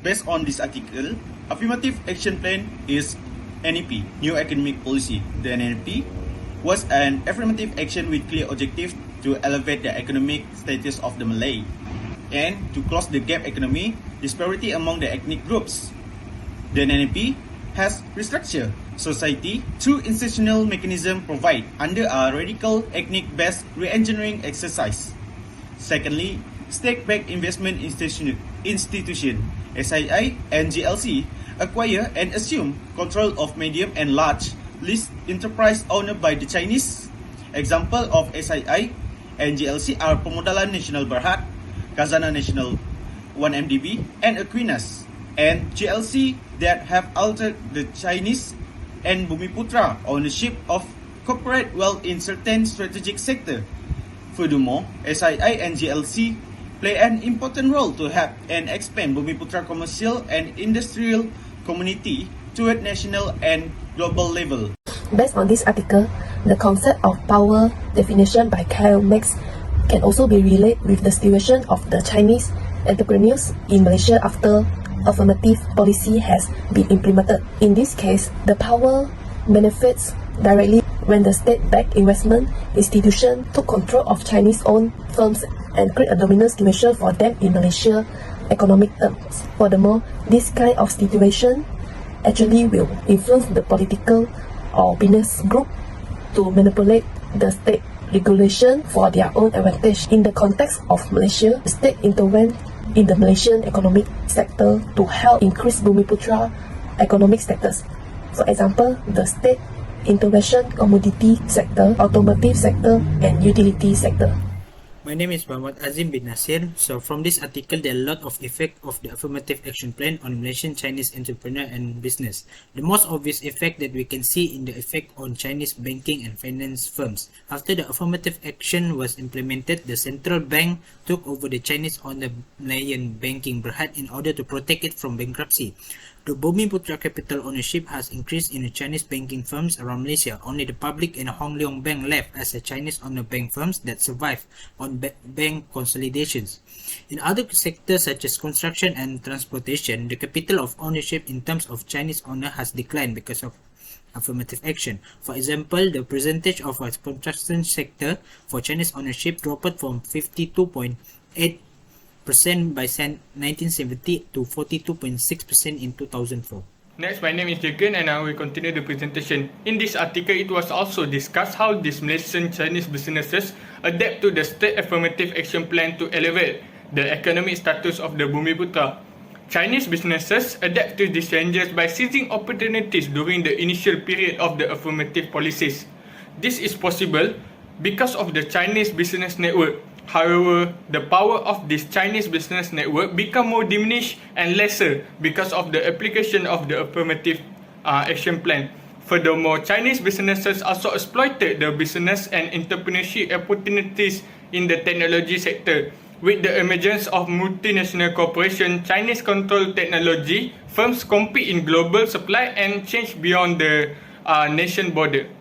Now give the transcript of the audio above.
Based on this article, Affirmative Action Plan is NEP, New Economic Policy. The NEP was an affirmative action with clear objective to elevate the economic status of the Malay and to close the gap economy disparity among the ethnic groups. The NEP has restructured society through institutional mechanism provided under a radical ethnic-based re-engineering exercise. Secondly, state-backed investment institution SAI and GLC acquire and assume control of medium and large leased enterprise owned by the Chinese. Example of SAI and GLC are Pemodalan Nasional Berhad, Khazanah Nasional 1MDB, and Aquinas, and GLC that have altered the Chinese and Bumiputra ownership of corporate wealth in certain strategic sector. Furthermore, SII and GLC play an important role to help and expand Bumiputra commercial and industrial community toward national and global level. Based on this article, the concept of power definition by Karl Marx can also be related with the situation of the Chinese entrepreneurs in Malaysia after affirmative policy has been implemented. In this case, the power benefits directly when the state-backed investment institution took control of Chinese-owned firms and create a dominant situation for them in Malaysia economic terms. Furthermore, this kind of situation actually will influence the political or business group to manipulate the state regulation for their own advantage. In the context of Malaysia, the state intervened in the Malaysian economic sector to help increase Bumiputra economic status. For example, the state intervention commodity sector, automotive sector, and utility sector. My name is Muhammad Azim bin Nasir. So from this article, there are a lot of effect of the affirmative action plan on Malaysian Chinese entrepreneur and business. The most obvious effect that we can see in the effect on Chinese banking and finance firms. After the affirmative action was implemented, the central bank took over the Chinese-owned Malayan banking Berhad in order to protect it from bankruptcy. The Bumiputra capital ownership has increased in the Chinese banking firms around Malaysia. Only the public and Hong Leong Bank left as a Chinese-owned bank firms that survive on bank consolidations. In other sectors such as construction and transportation, the capital of ownership in terms of Chinese owner has declined because of affirmative action. For example, the percentage of a construction sector for Chinese ownership dropped from 52.8% by 1970 to 42.6% in 2004. Next, my name is Jagan and I will continue the presentation. In this article, it was also discussed how these Malaysian Chinese businesses adapt to the state affirmative action plan to elevate the economic status of the Bumiputra. Chinese businesses adapt to these changes by seizing opportunities during the initial period of the affirmative policies. This is possible because of the Chinese business network. However, the power of this Chinese business network become more diminished and lesser because of the application of the affirmative action plan. Furthermore, Chinese businesses also exploited the business and entrepreneurship opportunities in the technology sector. With the emergence of multinational corporations, Chinese-controlled technology firms compete in global supply and change beyond the nation border.